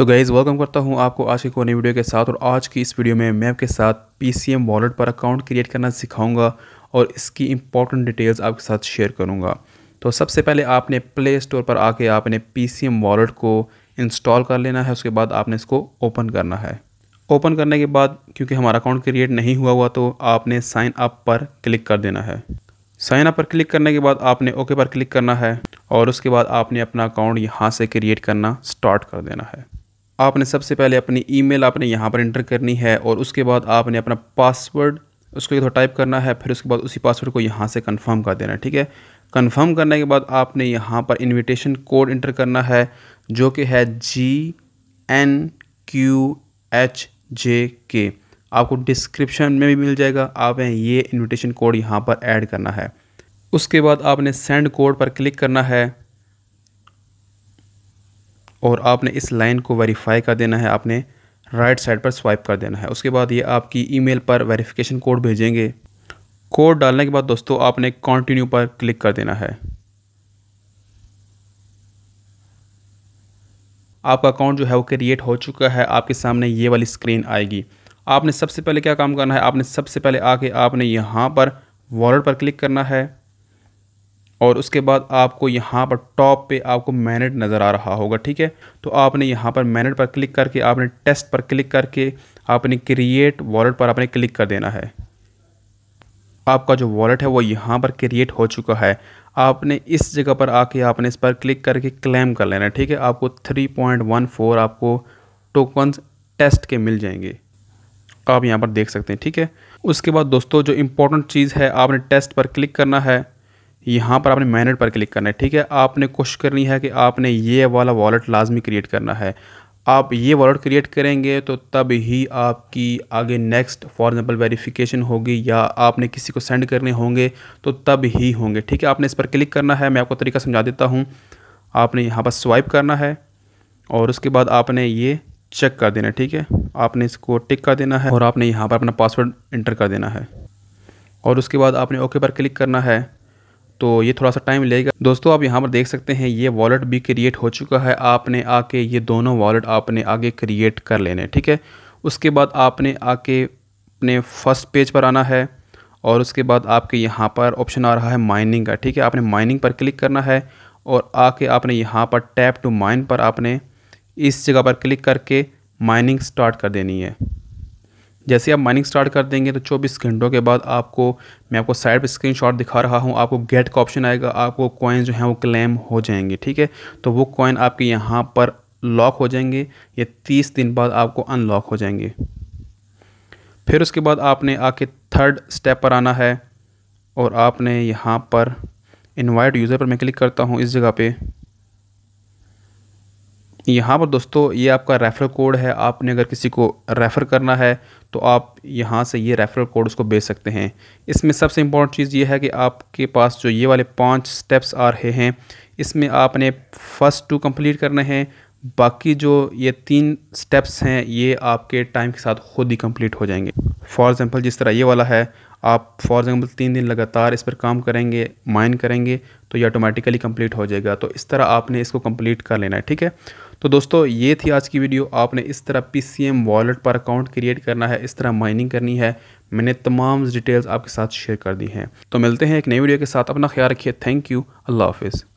तो guys welcome करता हूं आपको आज की कोई नई वीडियो के साथ। और आज की इस वीडियो में मैं आपके साथ PCM वॉलेट पर अकाउंट क्रिएट करना सिखाऊंगा और इसकी इंपॉर्टेंट डिटेल्स आपके साथ शेयर करूंगा। तो सबसे पहले आपने प्ले स्टोर पर आके आपने PCM वॉलेट को इंस्टॉल कर लेना है। उसके बाद आपने इसको ओपन करना है। ओपन करने के बाद क्योंकि हमारा अकाउंट क्रिएट नहीं हुआ तो आपने साइन अप पर क्लिक कर देना है। साइन अप पर क्लिक करने के बाद आपने ओके पर क्लिक करना है और उसके बाद आपने अपना अकाउंट यहाँ से क्रिएट करना स्टार्ट कर देना है। आपने सबसे पहले अपनी ईमेल आपने यहाँ पर एंटर करनी है और उसके बाद आपने अपना पासवर्ड उसको इधर टाइप करना है। फिर उसके बाद उसी पासवर्ड को यहाँ से कंफर्म कर देना है। ठीक है, कंफर्म करने के बाद आपने यहाँ पर इनविटेशन कोड एंटर करना है जो कि है GNQHJK। आपको डिस्क्रिप्शन में भी मिल जाएगा। आपने ये इनविटेशन कोड यहाँ पर ऐड करना है। उसके बाद आपने सेंड कोड पर क्लिक करना है और आपने इस लाइन को वेरीफाई कर देना है। आपने राइट साइड पर स्वाइप कर देना है। उसके बाद ये आपकी ईमेल पर वेरिफिकेशन कोड भेजेंगे। कोड डालने के बाद दोस्तों आपने कंटिन्यू पर क्लिक कर देना है। आपका अकाउंट जो है वो क्रिएट हो चुका है। आपके सामने ये वाली स्क्रीन आएगी। आपने सबसे पहले क्या काम करना है, आपने सबसे पहले आके आपने यहाँ पर वॉलेट पर क्लिक करना है और उसके बाद आपको यहाँ पर टॉप पे आपको मैनेज नज़र आ रहा होगा। ठीक है, तो आपने यहाँ पर मैनेज पर क्लिक करके आपने टेस्ट पर क्लिक करके आपने क्रिएट वॉलेट पर आपने क्लिक कर देना है। आपका जो वॉलेट है वो यहाँ पर क्रिएट हो चुका है। आपने इस जगह पर आके आपने इस पर क्लिक करके क्लेम कर लेना है। ठीक है, आपको 3.14 आपको टोकन्स टेस्ट के मिल जाएंगे। आप यहाँ पर देख सकते हैं। ठीक है, उसके बाद दोस्तों जो इम्पोर्टेंट चीज़ है आपने टेस्ट पर क्लिक करना है। यहाँ पर आपने मैनेज पर क्लिक करना है। ठीक है, आपने कोशिश करनी है कि आपने ये वाला वॉलेट लाजमी क्रिएट करना है। आप ये वॉलेट क्रिएट करेंगे तो तब ही आपकी आगे नेक्स्ट फॉर एग्जांपल वेरिफिकेशन होगी या आपने किसी को सेंड करने होंगे तो तब ही होंगे। ठीक है, आपने इस पर क्लिक करना है। मैं आपको तरीका समझा देता हूँ। आपने यहाँ पर स्वाइप करना है और उसके बाद आपने ये चेक कर देना है। ठीक है, आपने इसको टिक कर देना है और आपने यहाँ पर अपना पासवर्ड इंटर कर देना है और उसके बाद आपने ओके पर क्लिक करना है। तो ये थोड़ा सा टाइम लेगा। दोस्तों आप यहाँ पर देख सकते हैं ये वॉलेट भी क्रिएट हो चुका है। आपने आके ये दोनों वॉलेट आपने आगे क्रिएट कर लेने। ठीक है, उसके बाद आपने आके अपने फर्स्ट पेज पर आना है और उसके बाद आपके यहाँ पर ऑप्शन आ रहा है माइनिंग का। ठीक है, आपने माइनिंग पर क्लिक करना है और आके आपने यहाँ पर टैप टू माइन पर आपने इस जगह पर क्लिक करके माइनिंग स्टार्ट कर देनी है। जैसे आप माइनिंग स्टार्ट कर देंगे तो 24 घंटों के बाद मैं आपको साइड पे स्क्रीनशॉट दिखा रहा हूँ। आपको गेट का ऑप्शन आएगा। आपको कॉइन जो हैं वो क्लेम हो जाएंगे। ठीक है, तो वो कॉइन आपके यहाँ पर लॉक हो जाएंगे। ये 30 दिन बाद आपको अनलॉक हो जाएंगे। फिर उसके बाद आपने आके थर्ड स्टेप पर आना है और आपने यहाँ पर इनवाइट यूज़र पर मैं क्लिक करता हूँ। इस जगह पे यहाँ पर दोस्तों ये आपका रेफरल कोड है। आपने अगर किसी को रेफ़र करना है तो आप यहाँ से ये रेफरल कोड उसको भेज सकते हैं। इसमें सबसे इम्पोर्टेंट चीज़ ये है कि आपके पास जो ये वाले 5 स्टेप्स आ रहे हैं इसमें आपने फर्स्ट 2 कंप्लीट करने हैं। बाकी जो ये 3 स्टेप्स हैं ये आपके टाइम के साथ खुद ही कंप्लीट हो जाएंगे। फॉर एग्ज़ाम्पल जिस तरह ये वाला है, आप फॉर एग्ज़ाम्पल 3 दिन लगातार इस पर काम करेंगे, माइन करेंगे तो ये ऑटोमेटिकली कंप्लीट हो जाएगा। तो इस तरह आपने इसको कंप्लीट कर लेना है। ठीक है, तो दोस्तों ये थी आज की वीडियो। आपने इस तरह PCM वॉलेट पर अकाउंट क्रिएट करना है, इस तरह माइनिंग करनी है। मैंने तमाम डिटेल्स आपके साथ शेयर कर दी हैं। तो मिलते हैं एक नई वीडियो के साथ। अपना ख्याल रखिए। Thank you. अल्लाह हाफिज़।